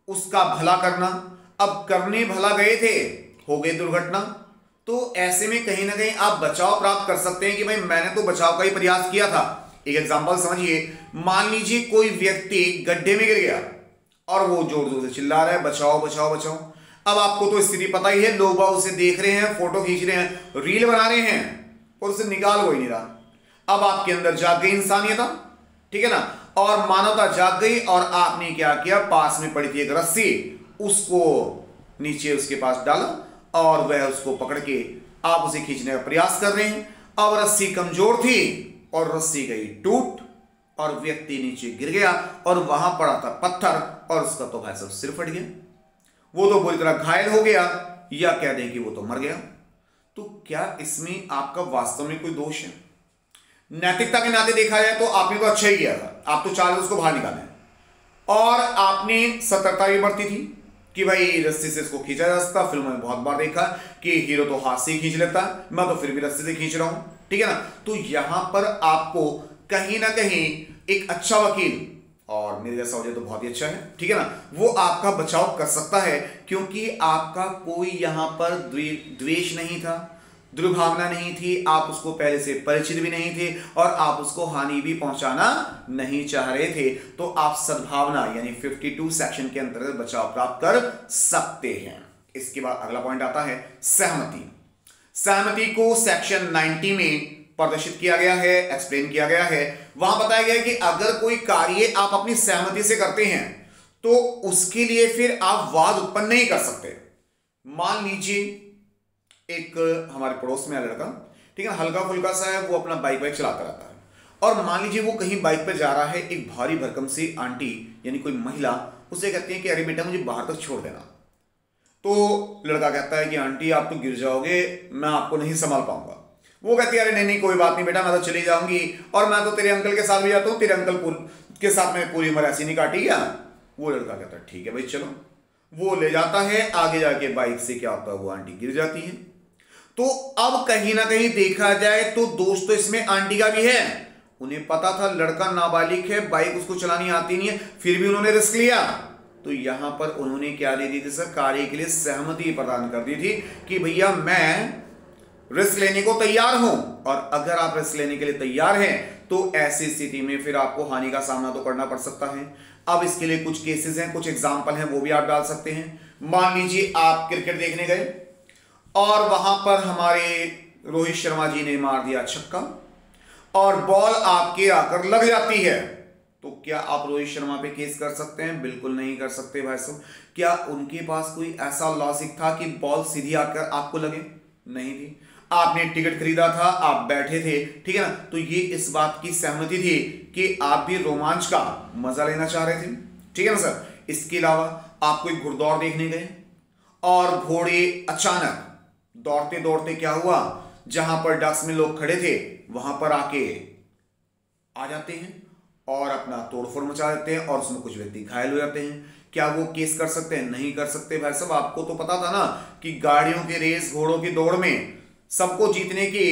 उसका भला करना। अब करने भला गए थे, हो गई दुर्घटना, तो ऐसे में कहीं ना कहीं आप बचाव प्राप्त कर सकते हैं कि भाई मैंने तो बचाव का ही प्रयास किया था। एक एग्जांपल समझिए, मान लीजिए कोई व्यक्ति गड्ढे में गिर गया और वो जोर जोर से चिल्ला रहा है बचाओ बचाओ बचाओ। अब आपको तो स्थिति पता ही है, लोग बाग उसे देख रहे हैं, फोटो खींच रहे हैं, रील बना रहे हैं और उसे निकाल कोई नहीं रहा। अब आपके अंदर जाग गई इंसानियत, ठीक है ना, और मानवता जाग गई और आपने क्या किया, पास में पड़ी थी एक रस्सी, उसको नीचे उसके पास डाला और वह उसको पकड़ के आप उसे खींचने का प्रयास कर रहे हैं। अब रस्सी कमजोर थी और रस्सी गई टूट और व्यक्ति नीचे गिर गया और वहां पड़ा था पत्थर और उसका तो भाई साहब सिर फट गया, वो तो बुरी तरह घायल हो गया, या कह दें कि वो तो मर गया। तो क्या इसमें आपका वास्तव में कोई दोष है? नैतिकता के नाते देखा जाए तो आपने तो अच्छा ही किया था, आप तो चाह रहे उसको बाहर निकालें और आपने सतर्कता भी बरती थी कि भाई रस्सी से इसको खींचा जा सकता। फिल्मों में बहुत बार देखा कि हीरो तो हाथ से ही खींच लेता है, मैं तो फिर भी रस्सी से खींच रहा हूं, ठीक है ना। तो यहां पर आपको कहीं ना कहीं एक अच्छा वकील, और मेरे जैसा हो जाए तो बहुत ही अच्छा है, ठीक है ना, वो आपका बचाव कर सकता है, क्योंकि आपका कोई यहां पर द्वेष नहीं था, दुर्भावना नहीं थी, आप उसको पहले से परिचित भी नहीं थे और आप उसको हानि भी पहुंचाना नहीं चाह रहे थे। तो आप सद्भावना यानी 52 सेक्शन के अंतर्गत बचाव प्राप्त कर सकते हैं। इसके बाद अगला पॉइंट आता है सहमति। सहमति को सेक्शन 90 में प्रदर्शित किया गया है, एक्सप्लेन किया गया है। वहां बताया गया है कि अगर कोई कार्य आप अपनी सहमति से करते हैं तो उसके लिए फिर आप वाद उत्पन्न नहीं कर सकते। मान लीजिए एक हमारे पड़ोस में है लड़का, ठीक है, हल्का फुल्का सा है, वो अपना बाइक चलाता रहता है। और मान लीजिए वो कहीं बाइक पे जा रहा है, एक भारी भरकम सी आंटी यानी कोई महिला उसे कहती है कि अरे बेटा मुझे बाहर तक छोड़ देना। तो लड़का कहता है कि आंटी आप तो गिर जाओगे, मैं आपको नहीं संभाल पाऊंगा। वो कहती है अरे नहीं नहीं कोई बात नहीं बेटा, मैं तो चली जाऊंगी, और मैं तो तेरे अंकल के साथ भी जाता हूँ, तेरे अंकल के साथ में पूरी उम्र ऐसी नहीं काटी क्या। वो लड़का कहता है ठीक है भाई चलो। वो ले जाता है, आगे जाके बाइक से क्या होता है, वो आंटी गिर जाती है। तो अब कहीं ना कहीं देखा जाए तो दोस्त तो इसमें आंटी का भी है। उन्हें पता था लड़का नाबालिग है, बाइक उसको चलानी आती नहीं है, फिर भी उन्होंने रिस्क लिया। तो यहां पर उन्होंने क्या दे दी थी सर, कार्य के लिए सहमति प्रदान कर दी थी कि भैया मैं रिस्क लेने को तैयार हूं, और अगर आप रिस्क लेने के लिए तैयार हैं तो ऐसी स्थिति में फिर आपको हानि का सामना तो करना पड़ सकता है। अब इसके लिए कुछ केसेस हैं, कुछ एग्जांपल हैं, वो भी आप डाल सकते हैं। मान लीजिए आप क्रिकेट देखने गए और वहां पर हमारे रोहित शर्मा जी ने मार दिया छक्का और बॉल आपके आकर लग जाती है, तो क्या आप रोहित शर्मा पे केस कर सकते हैं? बिल्कुल नहीं कर सकते भाई साहब। क्या उनके पास कोई ऐसा लॉजिक था कि बॉल सीधी आकर आपको लगे? नहीं थी। आपने टिकट खरीदा था, आप बैठे थे, ठीक है ना, तो ये इस बात की सहमति थी कि आप भी रोमांच का मजा लेना चाह रहे थे, ठीक है ना सर। इसके अलावा आप कोई घुड़दौड़ देखने गए और घोड़े अचानक दौड़ते दौड़ते क्या हुआ, जहां पर डक्स में लोग खड़े थे वहां पर आके आ जाते हैं और अपना तोड़फोड़ मचा देते हैं और उसमें कुछ व्यक्ति घायल हो जाते हैं। क्या वो केस कर सकते हैं? नहीं कर सकते भाई साहब। आपको तो पता था ना कि गाड़ियों की रेस, घोड़ों की दौड़ में सबको जीतने के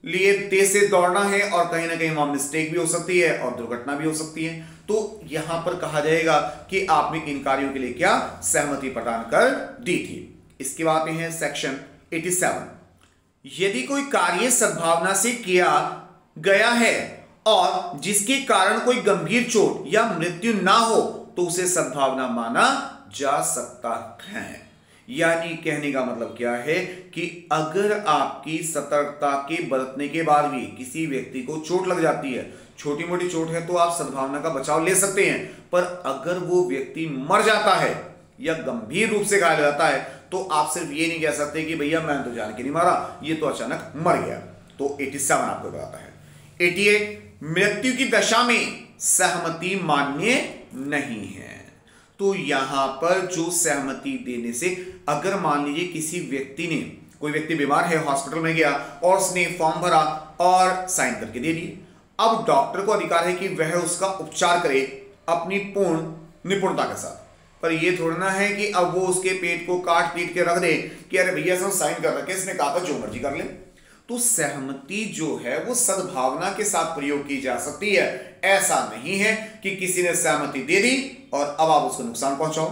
लिए तेज से दौड़ना है और कहीं ना कहीं वहां मिस्टेक भी हो सकती है और दुर्घटना भी हो सकती है। तो यहां पर कहा जाएगा कि आपने इन कार्यों के लिए क्या सहमति प्रदान कर दी थी। इसके बाद में है सेक्शन 87। यदि कोई कार्य सद्भावना से किया गया है और जिसके कारण कोई गंभीर चोट या मृत्यु ना हो तो उसे सद्भावना माना जा सकता है। यानी कहने का मतलब क्या है कि अगर आपकी सतर्कता के बरतने के बाद भी किसी व्यक्ति को चोट लग जाती है, छोटी मोटी चोट है, तो आप सद्भावना का बचाव ले सकते हैं। पर अगर वो व्यक्ति मर जाता है या गंभीर रूप से घायल हो जाता है तो आप सिर्फ ये नहीं कह सकते कि भैया मैंने तो जान के नहीं मारा, ये तो अचानक मर गया। तो 87 आपको बताता है। 88, मृत्यु की दशा में सहमति मान्य नहीं है। तो यहां पर जो सहमति देने से, अगर मान लीजिए किसी व्यक्ति ने, कोई व्यक्ति बीमार है, हॉस्पिटल में गया और उसने फॉर्म भरा और साइन करके दे दिए। अब डॉक्टर को अधिकार है कि वह उसका उपचार करे अपनी पूर्ण निपुणता के साथ। पर यह थोड़ा ना है कि अब वो उसके पेट को काट पीट के रख दे कि अरे भैया सब साइन कर रखे, इसने कहा था जो मर्जी कर ले। तो सहमति जो है वो सद्भावना के साथ प्रयोग की जा सकती है। ऐसा नहीं है कि किसी ने सहमति दे दी और अब आप उसको नुकसान पहुंचाओ।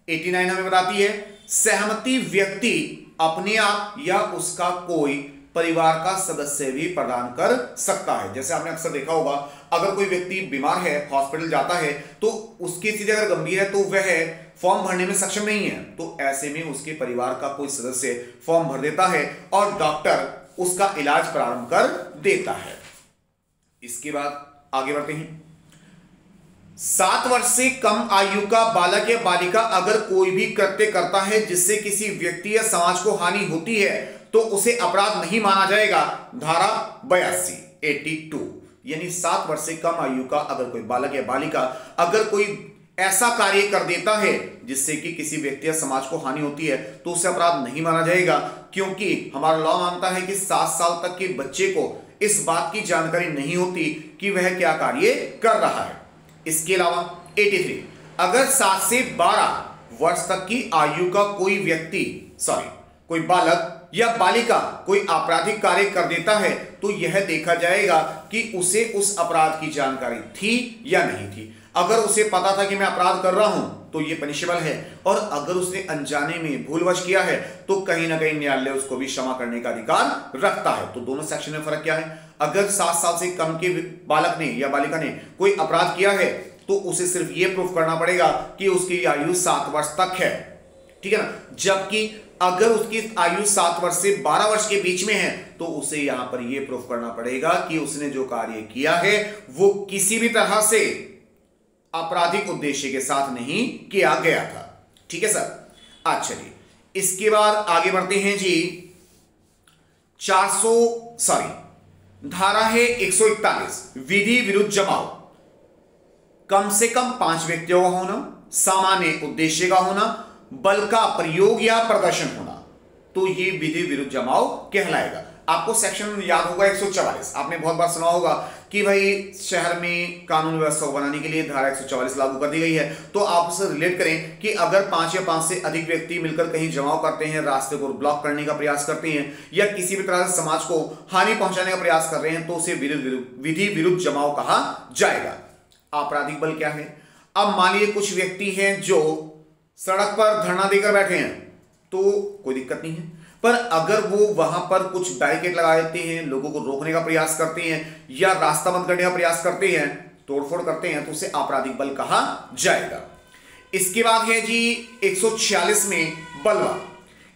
89 हमें बताती है सहमति व्यक्ति अपने आप या उसका कोई परिवार का सदस्य भी प्रदान कर सकता है। जैसे आपने अक्सर देखा होगा, अगर कोई व्यक्ति बीमार है, हॉस्पिटल जाता है, तो उसकी स्थिति अगर गंभीर है तो वह फॉर्म भरने में सक्षम नहीं है, तो ऐसे में उसके परिवार का कोई सदस्य फॉर्म भर देता है और डॉक्टर उसका इलाज प्रारंभ कर देता है। इसके बाद आगे बढ़ते हैं। 7 वर्ष से कम आयु का बालक या बालिका अगर कोई भी कृत्य करता है जिससे किसी व्यक्ति या समाज को हानि होती है तो उसे अपराध नहीं माना जाएगा। धारा 82 यानी 7 वर्ष से कम आयु का अगर कोई बालक या बालिका अगर कोई ऐसा कार्य कर देता है जिससे कि किसी व्यक्ति या समाज को हानि होती है तो उसे अपराध नहीं माना जाएगा, क्योंकि हमारा लॉ मानता है कि 7 साल तक के बच्चे को इस बात की जानकारी नहीं होती कि वह क्या कार्य कर रहा है। इसके अलावा 83, अगर 7 से 12 वर्ष तक की आयु का कोई व्यक्ति कोई बालक या बालिका कोई आपराधिक कार्य कर देता है तो यह देखा जाएगा कि उसे उस अपराध की जानकारी थी या नहीं थी। अगर उसे पता था कि मैं अपराध कर रहा हूं तो यह पनिशेबल है, और अगर उसने अनजाने में भूलवश किया है तो कहीं ना कहीं न्यायालय उसको भी क्षमा करने का अधिकार रखता है। तो दोनों सेक्शन में फर्क क्या है? अगर 7 साल से कम के बालक ने या बालिका ने कोई अपराध किया है तो उसे सिर्फ यह प्रूफ करना पड़ेगा कि उसकी आयु 7 वर्ष तक है, ठीक है ना। जबकि अगर उसकी आयु 7 वर्ष से 12 वर्ष के बीच में है तो उसे यहां पर यह प्रूफ करना पड़ेगा कि उसने जो कार्य किया है वो किसी भी तरह से आपराधिक उद्देश्य के साथ नहीं किया गया था, ठीक है सर। अच्छा जी, इसके बाद आगे बढ़ते हैं जी धारा है 141 विधि विरुद्ध जमाव। कम से कम 5 व्यक्तियों का होना, सामान्य उद्देश्य का होना, बल का प्रयोग या प्रदर्शन होना, तो ये विधि विरुद्ध जमाव कहलाएगा। आपको सेक्शन याद होगा 144, आपने बहुत बार सुना होगा कि भाई शहर में कानून व्यवस्था बनाने के लिए धारा 144 लागू कर दी गई है। तो आप उससे रिलेट करें कि अगर 5 या 5 से अधिक व्यक्ति मिलकर कहीं जमाव करते हैं, रास्ते को ब्लॉक करने का प्रयास करते हैं या किसी भी तरह से समाज को हानि पहुंचाने का प्रयास कर रहे हैं, तो उसे विधि विरुद्ध जमाव कहा जाएगा। आपराधिक बल क्या है? अब मान लीजिए कुछ व्यक्ति हैं जो सड़क पर धरना देकर बैठे हैं, तो कोई दिक्कत नहीं है, पर अगर वो वहां पर कुछ बैरिकेड लगा देते हैं, लोगों को रोकने का प्रयास करते हैं या रास्ता बंद करने का प्रयास करते हैं, तोड़फोड़ करते हैं, तो उसे आपराधिक बल कहा जाएगा। इसके बाद है जी 146 में बलवा।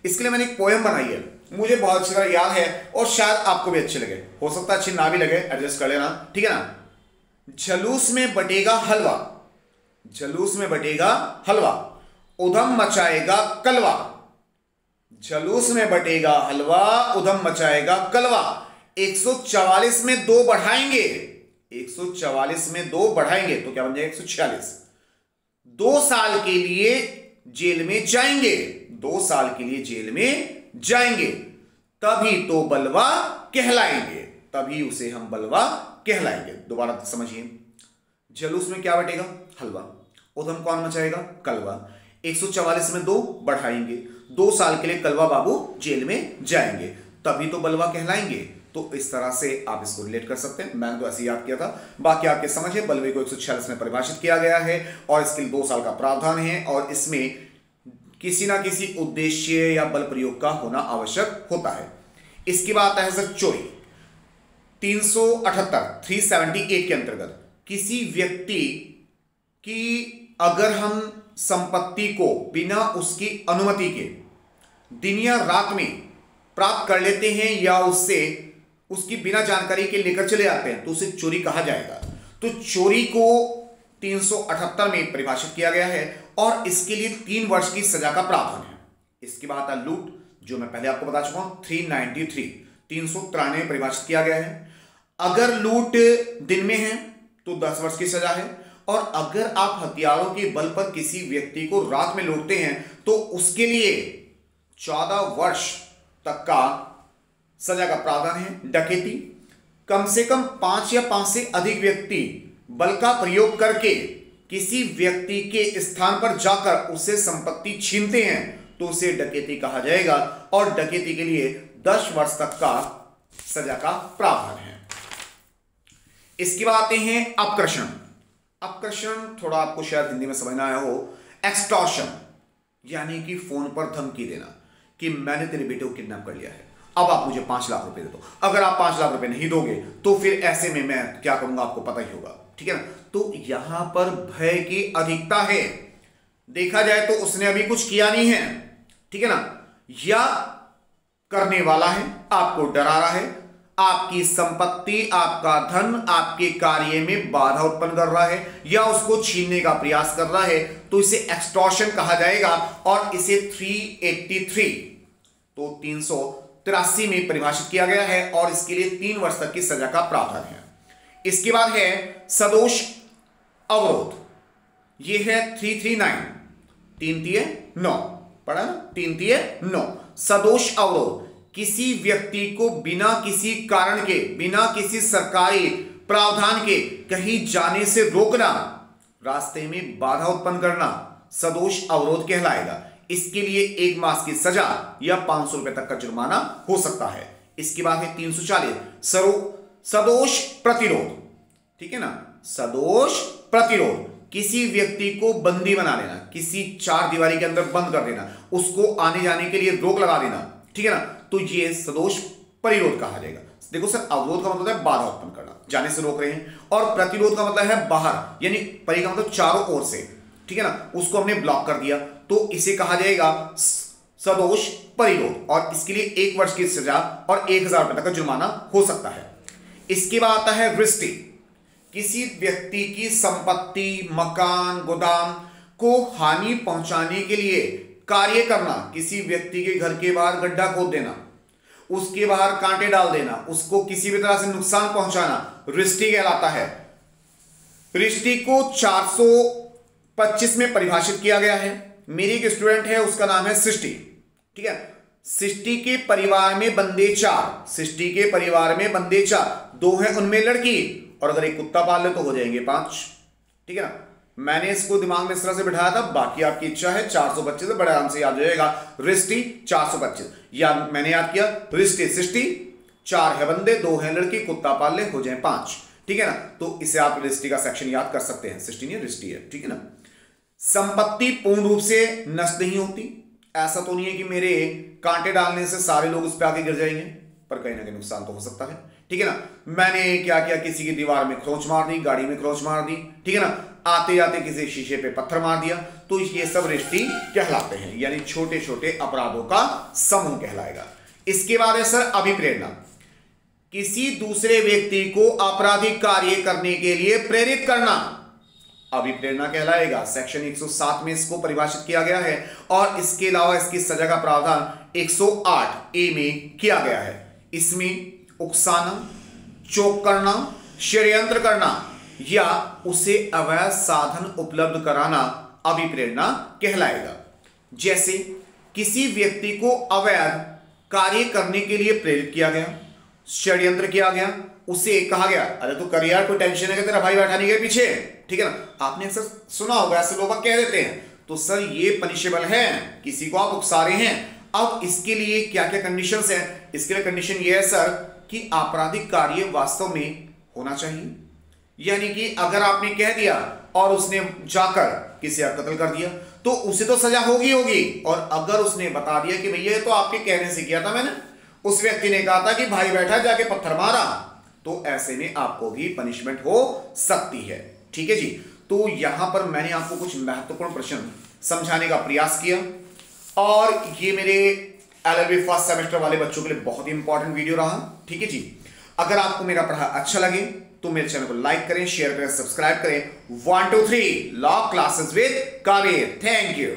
इसके लिए मैंने एक पोएम बनाई है, मुझे बहुत अच्छी तरह याद है और शायद आपको भी अच्छे लगे, हो सकता है अच्छी ना भी लगे, एडजस्ट कर लेना, ठीक है ना। झलूस में बटेगा हलवा, झलूस में बटेगा हलवा, उधम मचाएगा कलवा। झलूस में बटेगा हलवा, उधम मचाएगा कलवा। 144 में 2 बढ़ाएंगे, 144 में 2 बढ़ाएंगे तो क्या बन जाएगा 146। 2 साल के लिए जेल में जाएंगे, 2 साल के लिए जेल में जाएंगे, तभी तो बलवा कहलाएंगे, तभी उसे हम बलवा कहलाएंगे। दोबारा समझिए, झलूस में क्या बटेगा? हलवा, उधम कौन मचाएगा? कलवा। 144 में 2 बढ़ाएंगे, 2 साल के लिए कलवा बाबू जेल में जाएंगे, तभी तो बलवा कहलाएंगे। तो इस तरह से आप इसको रिलेट कर सकते हैं, मैंने तो ऐसे याद किया था, बाकी आपके समझ है। बलवे को 146 में परिभाषित किया गया है और इसके लिए 2 साल का प्रावधान है और इसमें किसी ना किसी उद्देश्य या बल प्रयोग का होना आवश्यक होता है। इसकी बात है सर चोरी, 378 के अंतर्गत किसी व्यक्ति की अगर हम संपत्ति को बिना उसकी अनुमति के दिन या रात में प्राप्त कर लेते हैं या उससे उसकी बिना जानकारी के लेकर चले आते हैं, तो उसे चोरी कहा जाएगा। तो चोरी को 378 में परिभाषित किया गया है और इसके लिए 3 वर्ष की सजा का प्रावधान है। इसकी बात है लूट, जो मैं पहले आपको बता चुका हूं, 393 में परिभाषित किया गया है। अगर लूट दिन में है तो 10 वर्ष की सजा है, और अगर आप हथियारों के बल पर किसी व्यक्ति को रात में लूटते हैं तो उसके लिए 14 वर्ष तक का सजा का प्रावधान है। डकैती, कम से कम 5 या 5 से अधिक व्यक्ति बल का प्रयोग करके किसी व्यक्ति के स्थान पर जाकर उससे संपत्ति छीनते हैं तो उसे डकैती कहा जाएगा और डकैती के लिए 10 वर्ष तक का सजा का प्रावधान है। इसकी बात आते हैं अपकर्षण। अपकर्षण थोड़ा आपको शायद हिंदी में समझ ना आया हो। एक्सटॉर्शन यानी कि फोन पर धमकी देना कि मैंने तेरे बेटे को किडनैप कर लिया है, अब आप मुझे 5 लाख रुपए दे दो। अगर आप 5 लाख रुपए नहीं दोगे तो फिर ऐसे में मैं क्या करूंगा आपको पता ही होगा, ठीक है ना। तो यहां पर भय की अधिकता है, देखा जाए तो उसने अभी कुछ किया नहीं है, ठीक है ना, या करने वाला है, आपको डरा रहा है, आपकी संपत्ति, आपका धन, आपके कार्य में बाधा उत्पन्न कर रहा है या उसको छीनने का प्रयास कर रहा है, तो इसे एक्सटॉर्शन कहा जाएगा और इसे 383 तो 383 में परिभाषित किया गया है और इसके लिए 3 वर्ष तक की सजा का प्रावधान है। इसके बाद है सदोष अवरोध, यह है 339 339 पढ़ा ना, 339 सदोष अवरोध, किसी व्यक्ति को बिना किसी कारण के, बिना किसी सरकारी प्रावधान के कहीं जाने से रोकना, रास्ते में बाधा उत्पन्न करना सदोष अवरोध कहलाएगा। इसके लिए 1 मास की सजा या 500 रुपए तक का जुर्माना हो सकता है। इसके बाद है 340 सदोष प्रतिरोध, ठीक है ना, सदोष प्रतिरोध, किसी व्यक्ति को बंदी बना लेना, किसी 4 दीवारी के अंदर बंद कर देना, उसको आने जाने के लिए रोक लगा देना, ठीक है ना, तो ये सदोष परिरोध कहा जाएगा। देखो सर, अवरोध का मतलब है बाधा उत्पन्न करना, जाने से रोक रहे हैं, और प्रतिरोध का मतलब है बाहर, यानी परि का मतलब चारों ओर से, ठीक है ना, उसको हमने ब्लॉक कर दिया, तो इसे कहा जाएगा सदोष परिरोध और इसके लिए 1 वर्ष की सजा और 1000 रुपए तक का जुर्माना हो सकता है। इसके बाद आता है वृष्टि, किसी व्यक्ति की संपत्ति, मकान, गोदाम को हानि पहुंचाने के लिए कार्य करना, किसी व्यक्ति के घर के बाहर गड्ढा खोद देना, उसके बाहर कांटे डाल देना, उसको किसी भी तरह से नुकसान पहुंचाना रिष्टि कहलाता है। रिष्टि को 425 में परिभाषित किया गया है। मेरी एक स्टूडेंट है, उसका नाम है सृष्टि, ठीक है। सृष्टि के परिवार में बंदे 4, सृष्टि के परिवार में बंदे 4, 2 हैं उनमें लड़की, और अगर एक कुत्ता पाल ले तो हो जाएंगे 5, ठीक है ना। मैंने इसको दिमाग में इस तरह से बिठाया था, बाकी आपकी इच्छा है। 425 से बड़े आराम से याद हो जाएगा। रिष्टि 425 या मैंने याद किया, रिष्टि सृष्टि, 4 है बंदे, 2 है लड़की, कुत्ता पाल ले हो जाए 5, ठीक है ना। तो इसे आप रिष्टि का सेक्शन याद कर सकते हैं। सृष्टि नहीं, रिष्टि है, ठीक है ना। संपत्ति पूर्ण रूप से नष्ट नहीं होती। ऐसा तो नहीं है कि मेरे कांटे डालने से सारे लोग उस पर आके गिर जाएंगे, पर कहीं ना कहीं नुकसान तो हो सकता है, ठीक है ना। मैंने क्या किया, किसी की दीवार में खरोंच मार दी, गाड़ी में खरोंच मार दी, ठीक है ना। आते जाते किसी शीशे पे पत्थर मार दिया, तो ये सब रिष्टि कहलाते हैं, यानी छोटे छोटे अपराधों का समूह कहलाएगा। इसके बाद है सर अभिप्रेरणा। किसी दूसरे व्यक्ति को आपराधिक कार्य करने के लिए प्रेरित करना अभिप्रेरणा कहलाएगा। सेक्शन 107 में इसको परिभाषित किया गया है, और इसके अलावा इसकी सजा का प्रावधान 108 ए में किया गया है। इसमें उकसाना, चोक करना, षड्यंत्र करना या उसे अवैध साधन उपलब्ध कराना अभिप्रेरणा कहलाएगा। जैसे किसी व्यक्ति को अवैध कार्य करने के लिए प्रेरित किया गया, षड्यंत्र किया गया, उसे कहा गया अरे तू कर यार, कोई टेंशन है कि तेरा भाई बैठा नहीं गया पीछे, ठीक है ना। आपने अक्सर सुना होगा, ऐसे लोग कह देते हैं, तो सर ये पनिशेबल है, किसी को आप उकसा रहे हैं। अब इसके लिए क्या क्या कंडीशंस हैं? इसके लिए कंडीशन ये है सर कि आपराधिक कार्य वास्तव में होना चाहिए, यानी कि अगर आपने कह दिया और उसने जाकर किसी का कत्ल कर दिया तो उसे तो सजा होगी होगी, और अगर उसने बता दिया कि भैया ये तो आपके कहने से किया था मैंने, उस व्यक्ति ने कहा था कि भाई बैठा जाके पत्थर मारा, तो ऐसे में आपको भी पनिशमेंट हो सकती है, ठीक है जी। तो यहां पर मैंने आपको कुछ महत्वपूर्ण प्रश्न समझाने का प्रयास किया, और ये मेरे एलएलबी फर्स्ट सेमेस्टर वाले बच्चों के लिए बहुत ही इंपॉर्टेंट वीडियो रहा, ठीक है जी। अगर आपको मेरा पढ़ा अच्छा लगे तो मेरे चैनल को लाइक करें, शेयर करें, सब्सक्राइब करें। 1 2 3 law classes with Kabir. Thank you.